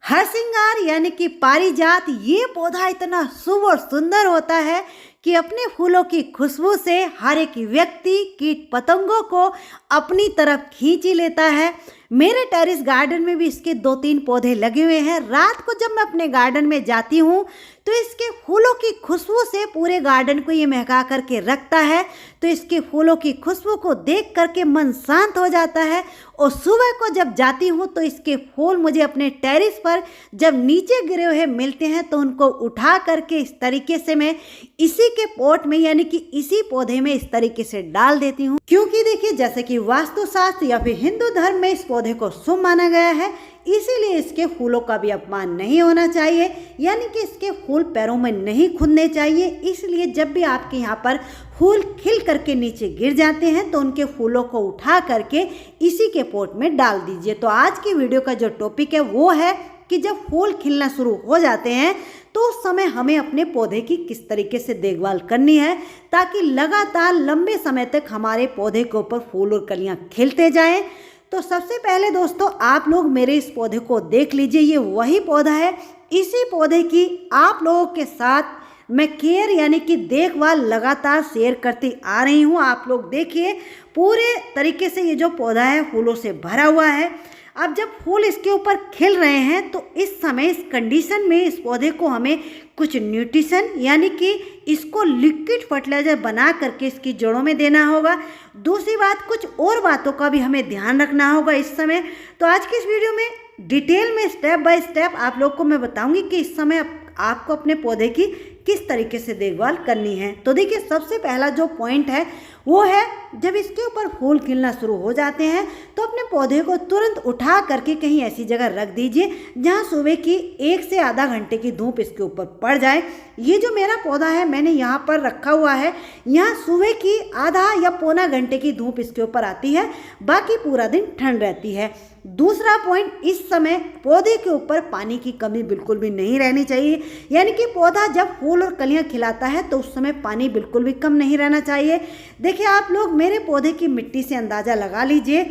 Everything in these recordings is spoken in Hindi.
हरसिंगार यानी कि पारिजात ये पौधा इतना शुभ और सुंदर होता है कि अपने फूलों की खुशबू से हर एक व्यक्ति कीट पतंगों को अपनी तरफ खींच ही लेता है। मेरे टेरेस गार्डन में भी इसके 2-3 पौधे लगे हुए हैं। रात को जब मैं अपने गार्डन में जाती हूँ तो इसके फूलों की खुशबू से पूरे गार्डन को ये महका करके रखता है। तो इसके फूलों की खुशबू को देख करके मन शांत हो जाता है। और सुबह को जब जाती हूँ तो इसके फूल मुझे अपने टेरेस पर जब नीचे गिरे हुए मिलते हैं तो उनको उठा करके इस तरीके से मैं इसी के पॉट में यानी कि इसी पौधे में इस तरीके से डाल देती हूँ। क्योंकि देखिए, जैसे कि वास्तुशास्त्र या फिर हिंदू धर्म में इस पौधे को शुभ माना गया है, इसीलिए इसके फूलों का भी अपमान नहीं होना चाहिए, यानी कि इसके फूल पैरों में नहीं खुदने चाहिए। इसलिए जब भी आपके यहाँ पर फूल खिल करके नीचे गिर जाते हैं तो उनके फूलों को उठा करके इसी के पॉट में डाल दीजिए। तो आज की वीडियो का जो टॉपिक है वो है कि जब फूल खिलना शुरू हो जाते हैं तो उस समय हमें अपने पौधे की किस तरीके से देखभाल करनी है ताकि लगातार लंबे समय तक हमारे पौधे के ऊपर फूल और कलियां खिलते जाएं। तो सबसे पहले दोस्तों, आप लोग मेरे इस पौधे को देख लीजिए। ये वही पौधा है। इसी पौधे की आप लोगों के साथ मैं केयर यानी कि देखभाल लगातार शेयर करती आ रही हूँ। आप लोग देखिए, पूरे तरीके से ये जो पौधा है फूलों से भरा हुआ है। अब जब फूल इसके ऊपर खिल रहे हैं तो इस समय इस कंडीशन में इस पौधे को हमें कुछ न्यूट्रिशन यानी कि इसको लिक्विड फर्टिलाइजर बना करके इसकी जड़ों में देना होगा। दूसरी बात, कुछ और बातों का भी हमें ध्यान रखना होगा इस समय। तो आज की इस वीडियो में डिटेल में स्टेप बाय स्टेप आप लोग को मैं बताऊंगी कि इस समय आपको अपने पौधे की किस तरीके से देखभाल करनी है। तो देखिए, सबसे पहला जो पॉइंट है वो है, जब इसके ऊपर फूल खिलना शुरू हो जाते हैं तो अपने पौधे को तुरंत उठा करके कहीं ऐसी जगह रख दीजिए जहां सुबह की 1 से आधा घंटे की धूप इसके ऊपर पड़ जाए। ये जो मेरा पौधा है मैंने यहाँ पर रखा हुआ है, यहाँ सुबह की आधा या पौना घंटे की धूप इसके ऊपर आती है, बाकी पूरा दिन ठंड रहती है। दूसरा पॉइंट, इस समय पौधे के ऊपर पानी की कमी बिल्कुल भी नहीं रहनी चाहिए, यानी कि पौधा जब फूल और कलियां खिलाता है तो उस समय पानी बिल्कुल भी कम नहीं रहना चाहिए। देखिए, आप लोग मेरे पौधे की मिट्टी से अंदाज़ा लगा लीजिए।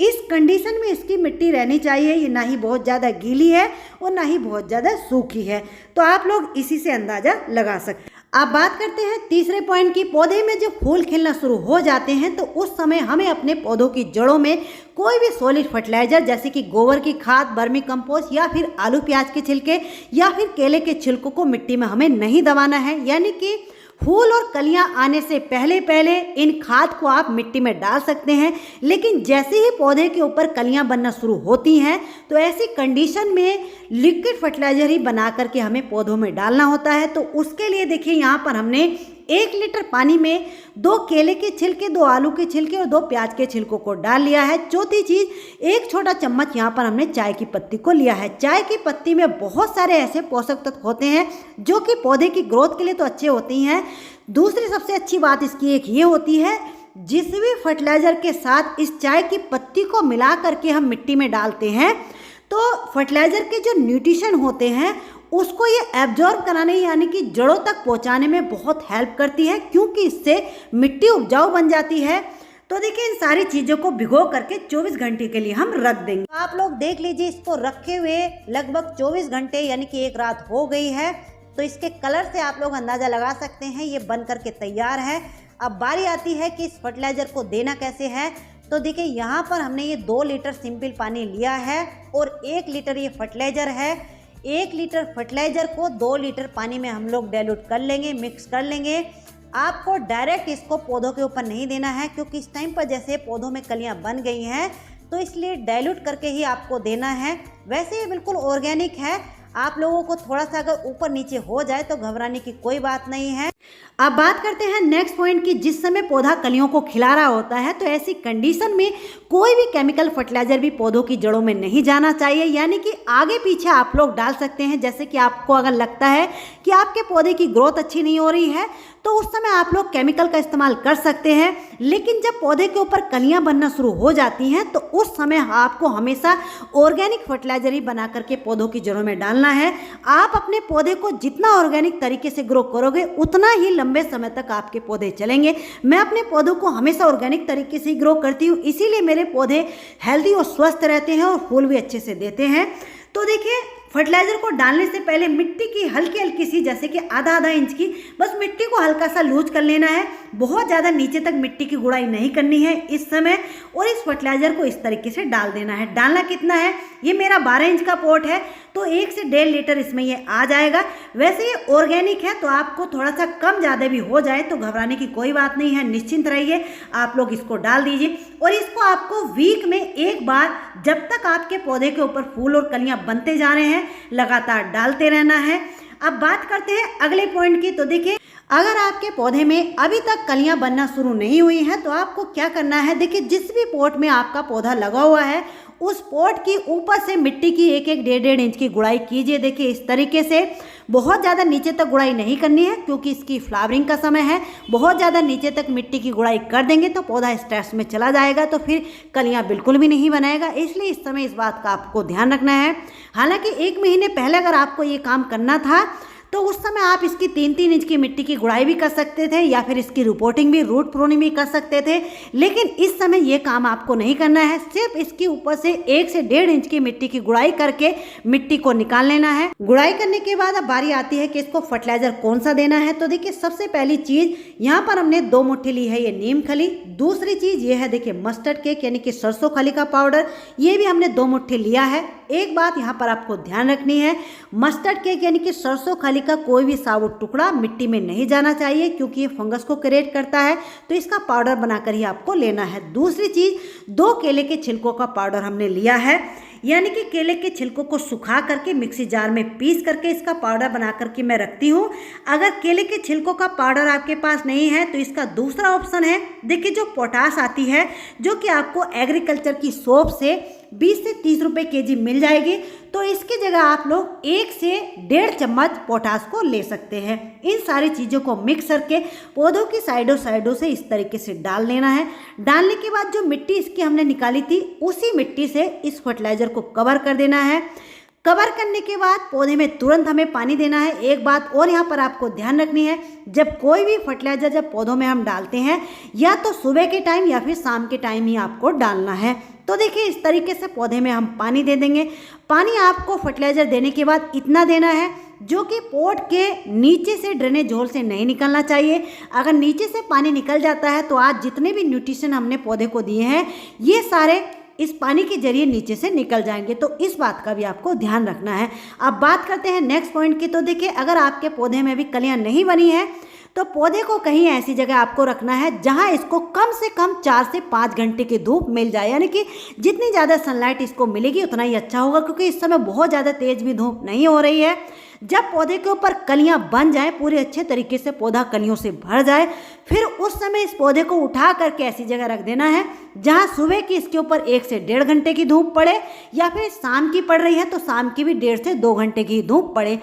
इस कंडीशन में इसकी मिट्टी रहनी चाहिए। ये ना ही बहुत ज़्यादा गीली है और ना ही बहुत ज़्यादा सूखी है। तो आप लोग इसी से अंदाज़ा लगा सकते हैं। अब बात करते हैं तीसरे पॉइंट की। पौधे में जब फूल खिलना शुरू हो जाते हैं तो उस समय हमें अपने पौधों की जड़ों में कोई भी सॉलिड फर्टिलाइजर जैसे कि गोबर की खाद, वर्मी कंपोस्ट या फिर आलू प्याज के छिलके या फिर केले के छिलकों को मिट्टी में हमें नहीं दबाना है। यानी कि फूल और कलियां आने से पहले पहले इन खाद को आप मिट्टी में डाल सकते हैं, लेकिन जैसे ही पौधे के ऊपर कलियां बनना शुरू होती हैं तो ऐसी कंडीशन में लिक्विड फर्टिलाइजर ही बना करके हमें पौधों में डालना होता है। तो उसके लिए देखिए, यहाँ पर हमने 1 लीटर पानी में 2 केले के छिलके, 2 आलू के छिलके और 2 प्याज के छिलकों को डाल लिया है। चौथी चीज़, 1 छोटा चम्मच यहाँ पर हमने चाय की पत्ती को लिया है। चाय की पत्ती में बहुत सारे ऐसे पोषक तत्व होते हैं जो कि पौधे की ग्रोथ के लिए तो अच्छे होती हैं। दूसरी सबसे अच्छी बात इसकी एक ये होती है, जिस भी फर्टिलाइजर के साथ इस चाय की पत्ती को मिला करके हम मिट्टी में डालते हैं तो फर्टिलाइजर के जो न्यूट्रिशन होते हैं उसको ये एब्जॉर्ब कराने यानी कि जड़ों तक पहुंचाने में बहुत हेल्प करती है, क्योंकि इससे मिट्टी उपजाऊ बन जाती है। तो देखिए, इन सारी चीज़ों को भिगो करके 24 घंटे के लिए हम रख देंगे। तो आप लोग देख लीजिए, इसको रखे हुए लगभग 24 घंटे यानी कि 1 रात हो गई है। तो इसके कलर से आप लोग अंदाज़ा लगा सकते हैं ये बन करके तैयार है। अब बारी आती है कि इस फर्टिलाइज़र को देना कैसे है। तो देखिए, यहाँ पर हमने ये 2 लीटर सिंपल पानी लिया है और 1 लीटर ये फर्टिलाइज़र है। 1 लीटर फर्टिलाइज़र को 2 लीटर पानी में हम लोग डाइल्यूट कर लेंगे, मिक्स कर लेंगे। आपको डायरेक्ट इसको पौधों के ऊपर नहीं देना है, क्योंकि इस टाइम पर जैसे पौधों में कलियां बन गई हैं तो इसलिए डाइल्यूट करके ही आपको देना है। वैसे ये बिल्कुल ऑर्गेनिक है। आप लोगों को थोड़ा सा अगर ऊपर नीचे हो जाए तो घबराने की कोई बात नहीं है। अब बात करते हैं नेक्स्ट पॉइंट की। जिस समय पौधा कलियों को खिला रहा होता है तो ऐसी कंडीशन में कोई भी केमिकल फर्टिलाइजर भी पौधों की जड़ों में नहीं जाना चाहिए। यानी कि आगे पीछे आप लोग डाल सकते हैं। जैसे कि आपको अगर लगता है कि आपके पौधे की ग्रोथ अच्छी नहीं हो रही है तो उस समय आप लोग केमिकल का इस्तेमाल कर सकते हैं, लेकिन जब पौधे के ऊपर कलियां बनना शुरू हो जाती हैं तो उस समय आपको हमेशा ऑर्गेनिक फर्टिलाइजर ही बना करके पौधों की जड़ों में डालना है। आप अपने पौधे को जितना ऑर्गेनिक तरीके से ग्रो करोगे उतना ही लंबे समय तक आपके पौधे चलेंगे। मैं अपने पौधों को हमेशा ऑर्गेनिक तरीके से ही ग्रो करती हूँ, इसीलिए मेरे पौधे हेल्दी और स्वस्थ रहते हैं और फूल भी अच्छे से देते हैं। तो देखिए, फर्टिलाइजर को डालने से पहले मिट्टी की हल्की हल्की सी, जैसे कि आधा आधा इंच की, बस मिट्टी को हल्का सा लूज कर लेना है। बहुत ज़्यादा नीचे तक मिट्टी की गुड़ाई नहीं करनी है इस समय, और इस फर्टिलाइजर को इस तरीके से डाल देना है। डालना कितना है, ये मेरा 12 इंच का पॉट है तो 1 से 1.5 लीटर इसमें ये आ जाएगा। वैसे ये ऑर्गेनिक है तो आपको थोड़ा सा कम ज़्यादा भी हो जाए तो घबराने की कोई बात नहीं है, निश्चिंत रहिए, आप लोग इसको डाल दीजिए। और इसको आपको वीक में एक बार, जब तक आपके पौधे के ऊपर फूल और कलियां बनते जा रहे हैं, लगातार डालते रहना है। अब बात करते हैं अगले पॉइंट की। तो देखिए, अगर आपके पौधे में अभी तक कलियां बनना शुरू नहीं हुई हैं तो आपको क्या करना है, देखिए जिस भी पॉट में आपका पौधा लगा हुआ है उस पॉट की ऊपर से मिट्टी की 1-1, 1.5 इंच की गुड़ाई कीजिए। देखिए इस तरीके से, बहुत ज़्यादा नीचे तक गुड़ाई नहीं करनी है क्योंकि इसकी फ्लावरिंग का समय है। बहुत ज़्यादा नीचे तक मिट्टी की गुड़ाई कर देंगे तो पौधा स्ट्रेस में चला जाएगा, तो फिर कलियां बिल्कुल भी नहीं बनाएगा। इसलिए इस समय इस बात का आपको ध्यान रखना है। हालांकि 1 महीने पहले अगर आपको ये काम करना था तो उस समय आप इसकी 3-3 इंच की मिट्टी की गुड़ाई भी कर सकते थे, या फिर इसकी रिपोर्टिंग भी, रूट प्रूनिंग भी कर सकते थे। लेकिन इस समय ये काम आपको नहीं करना है, सिर्फ इसके ऊपर से 1 से 1.5 इंच की मिट्टी की गुड़ाई करके मिट्टी को निकाल लेना है। गुड़ाई करने के बाद अब बारी आती है कि इसको फर्टिलाइजर कौन सा देना है। तो देखिए सबसे पहली चीज यहाँ पर हमने 2 मुट्ठी ली है ये नीम खली। दूसरी चीज ये है देखिए मस्टर्ड केक यानी कि सरसों खली का पाउडर, ये भी हमने 2 मुट्ठी लिया है। एक बात यहाँ पर आपको ध्यान रखनी है, मस्टर्ड केक यानी कि सरसों खली का कोई भी साबुत टुकड़ा मिट्टी में नहीं जाना चाहिए क्योंकि ये फंगस को क्रिएट करता है, तो इसका पाउडर बनाकर ही आपको लेना है। दूसरी चीज, 2 केले के छिलकों का पाउडर हमने लिया है, यानी कि केले के छिलकों को सुखा करके मिक्सी जार में पीस करके इसका पाउडर बना करके मैं रखती हूँ। अगर केले के छिलकों का पाउडर आपके पास नहीं है तो इसका दूसरा ऑप्शन है, देखिए जो पोटास आती है, जो कि आपको एग्रीकल्चर की शॉप से 20 से 30 रुपये केजी मिल जाएगी, तो इसकी जगह आप लोग 1 से 1.5 चम्मच पोटास को ले सकते हैं। इन सारी चीज़ों को मिक्स करके पौधों की साइडों से इस तरीके से डाल लेना है। डालने के बाद जो मिट्टी इसकी हमने निकाली थी उसी मिट्टी से इस फर्टिलाइजर को कवर कर देना है। कवर करने के बाद पौधे में तुरंत हमें पानी देना है। एक बात और यहाँ पर आपको ध्यान रखनी है, जब कोई भी फर्टिलाइजर जब पौधों में हम डालते हैं या तो सुबह के टाइम या फिर शाम के टाइम ही आपको डालना है। तो देखिए इस तरीके से पौधे में हम पानी दे देंगे। पानी आपको फर्टिलाइजर देने के बाद इतना देना है जो कि पॉट के नीचे से ड्रेनेज होल से नहीं निकलना चाहिए। अगर नीचे से पानी निकल जाता है तो आज जितने भी न्यूट्रिशन हमने पौधे को दिए हैं ये सारे इस पानी के जरिए नीचे से निकल जाएंगे, तो इस बात का भी आपको ध्यान रखना है। अब बात करते हैं नेक्स्ट पॉइंट की। तो देखिए अगर आपके पौधे में भी कलियां नहीं बनी है तो पौधे को कहीं ऐसी जगह आपको रखना है जहां इसको कम से कम 4 से 5 घंटे की धूप मिल जाए, यानी कि जितनी ज़्यादा सनलाइट इसको मिलेगी उतना ही अच्छा होगा, क्योंकि इस समय बहुत ज़्यादा तेज भी धूप नहीं हो रही है। जब पौधे के ऊपर कलियां बन जाए, पूरे अच्छे तरीके से पौधा कलियों से भर जाए, फिर उस समय इस पौधे को उठा करके ऐसी जगह रख देना है जहां सुबह की इसके ऊपर 1 से 1.5 घंटे की धूप पड़े, या फिर शाम की पड़ रही है तो शाम की भी 1.5 से 2 घंटे की धूप पड़े।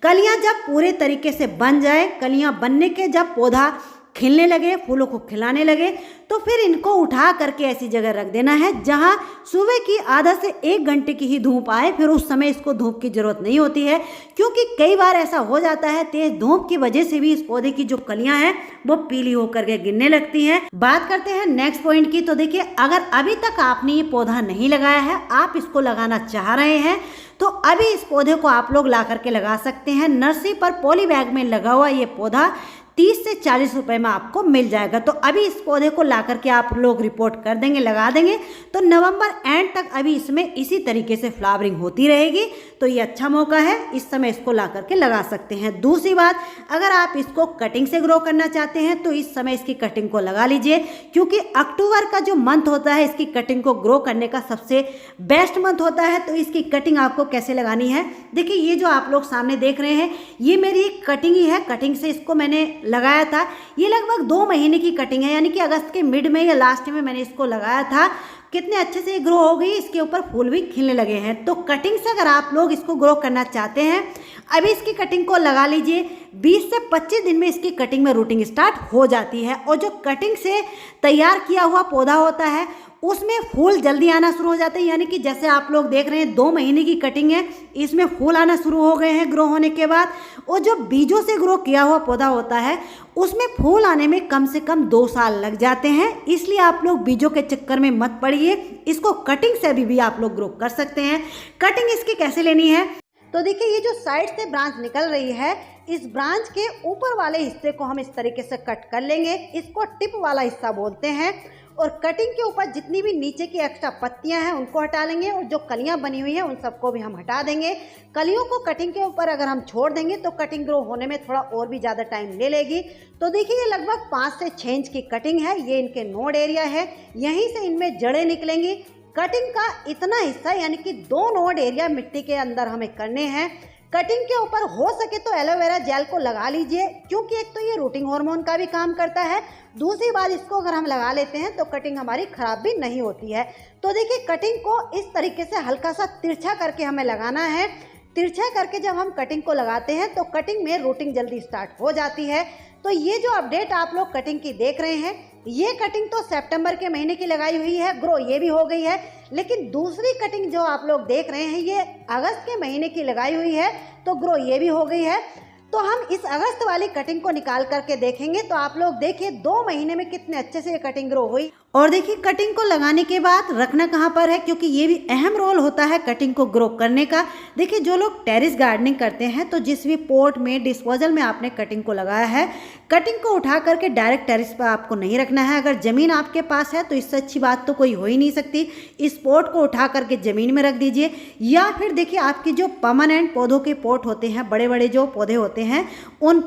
कलियां जब पूरे तरीके से बन जाए, कलियां बनने के जब पौधा खिलने लगे, फूलों को खिलाने लगे, तो फिर इनको उठा करके ऐसी जगह रख देना है जहां सुबह की आधा से 1 घंटे की ही धूप आए। फिर उस समय इसको धूप की जरूरत नहीं होती है, क्योंकि कई बार ऐसा हो जाता है तेज धूप की वजह से भी इस पौधे की जो कलियां हैं वो पीली होकर के गिरने लगती हैं। बात करते हैं नेक्स्ट पॉइंट की। तो देखिए अगर अभी तक आपने ये पौधा नहीं लगाया है, आप इसको लगाना चाह रहे हैं, तो अभी इस पौधे को आप लोग ला करके लगा सकते हैं। नर्सरी पर पॉली बैग में लगा हुआ ये पौधा 30 से 40 रुपए में आपको मिल जाएगा। तो अभी इस पौधे को ला करके आप लोग रिपोर्ट कर देंगे, लगा देंगे, तो नवंबर एंड तक अभी इसमें इसी तरीके से फ्लावरिंग होती रहेगी। तो ये अच्छा मौका है, इस समय इसको ला करके लगा सकते हैं। दूसरी बात, अगर आप इसको कटिंग से ग्रो करना चाहते हैं तो इस समय इसकी कटिंग को लगा लीजिए, क्योंकि अक्टूबर का जो मंथ होता है इसकी कटिंग को ग्रो करने का सबसे बेस्ट मंथ होता है। तो इसकी कटिंग आपको कैसे लगानी है, देखिए ये जो आप लोग सामने देख रहे हैं ये मेरी एक कटिंग ही है। कटिंग से इसको मैंने लगाया था, ये लगभग 2 महीने की कटिंग है, यानी कि अगस्त के मिड में या लास्ट में मैंने इसको लगाया था। कितने अच्छे से ग्रो हो गई, इसके ऊपर फूल भी खिलने लगे हैं। तो कटिंग से अगर आप लोग इसको ग्रो करना चाहते हैं, अभी इसकी कटिंग को लगा लीजिए। 20 से 25 दिन में इसकी कटिंग में रूटिंग स्टार्ट हो जाती है, और जो कटिंग से तैयार किया हुआ पौधा होता है उसमें फूल जल्दी आना शुरू हो जाते हैं। यानी कि जैसे आप लोग देख रहे हैं 2 महीने की कटिंग है, इसमें फूल आना शुरू हो गए हैं ग्रो होने के बाद। और जो बीजों से ग्रो किया हुआ पौधा होता है उसमें फूल आने में कम से कम 2 साल लग जाते हैं। इसलिए आप लोग बीजों के चक्कर में मत पड़िए, इसको कटिंग से भी आप लोग ग्रो कर सकते हैं। कटिंग इसकी कैसे लेनी है, तो देखिए ये जो साइड से ब्रांच निकल रही है, इस ब्रांच के ऊपर वाले हिस्से को हम इस तरीके से कट कर लेंगे। इसको टिप वाला हिस्सा बोलते हैं। और कटिंग के ऊपर जितनी भी नीचे की एक्स्ट्रा पत्तियां हैं उनको हटा लेंगे और जो कलियां बनी हुई हैं उन सबको भी हम हटा देंगे। कलियों को कटिंग के ऊपर अगर हम छोड़ देंगे तो कटिंग ग्रो होने में थोड़ा और भी ज़्यादा टाइम ले लेगी। तो देखिए ये लगभग 5 से 6 इंच की कटिंग है। ये इनके नोड एरिया है, यहीं से इनमें जड़ें निकलेंगी। कटिंग का इतना हिस्सा यानी कि 2 नोड एरिया मिट्टी के अंदर हमें करने हैं। कटिंग के ऊपर हो सके तो एलोवेरा जेल को लगा लीजिए, क्योंकि एक तो ये रूटिंग हार्मोन का भी काम करता है, दूसरी बात इसको अगर हम लगा लेते हैं तो कटिंग हमारी खराब भी नहीं होती है। तो देखिए कटिंग को इस तरीके से हल्का सा तिरछा करके हमें लगाना है। तिरछा करके जब हम कटिंग को लगाते हैं तो कटिंग में रूटिंग जल्दी स्टार्ट हो जाती है। तो ये जो अपडेट आप लोग कटिंग की देख रहे हैं, ये कटिंग तो सितंबर के महीने की लगाई हुई है, ग्रो ये भी हो गई है। लेकिन दूसरी कटिंग जो आप लोग देख रहे हैं ये अगस्त के महीने की लगाई हुई है, तो ग्रो ये भी हो गई है। तो हम इस अगस्त वाली कटिंग को निकाल करके देखेंगे तो आप लोग देखिए 2 महीने में कितने अच्छे से ये कटिंग ग्रो हुई। और देखिए कटिंग को लगाने के बाद रखना कहाँ पर है, क्योंकि ये भी अहम रोल होता है कटिंग को ग्रो करने का। देखिए जो लोग टेरेस गार्डनिंग करते हैं तो जिस भी पॉट में डिस्पोजल में आपने कटिंग को लगाया है, कटिंग को उठा करके डायरेक्ट टेरेस पर आपको नहीं रखना है। अगर ज़मीन आपके पास है तो इससे अच्छी बात तो कोई हो ही नहीं सकती। इस पॉट को उठा करके ज़मीन में रख दीजिए, या फिर देखिए आपकी जो परमानेंट पौधों के पॉट होते हैं, बड़े बड़े जो पौधे होते हैं, उन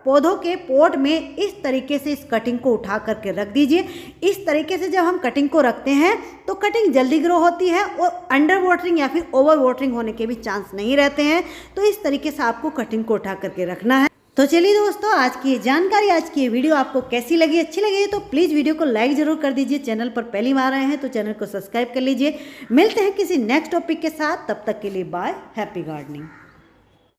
पौधों के पॉट में इस तरीके से इस कटिंग को उठा करके रख दीजिए। इस तरीके से जब हम कटिंग को रखते हैं तो कटिंग जल्दी ग्रो होती है और अंडर वाटरिंग या फिर ओवर वाटरिंग होने के भी चांस नहीं रहते हैं। तो इस तरीके से आपको कटिंग को उठा करके रखना है। तो चलिए दोस्तों, आज की ये जानकारी, आज की ये वीडियो आपको कैसी लगी? अच्छी लगी तो प्लीज़ वीडियो को लाइक जरूर कर दीजिए। चैनल पर पहली बार आए हैं तो चैनल को सब्सक्राइब कर लीजिए। मिलते हैं किसी नेक्स्ट टॉपिक के साथ, तब तक के लिए बाय, हैप्पी गार्डनिंग।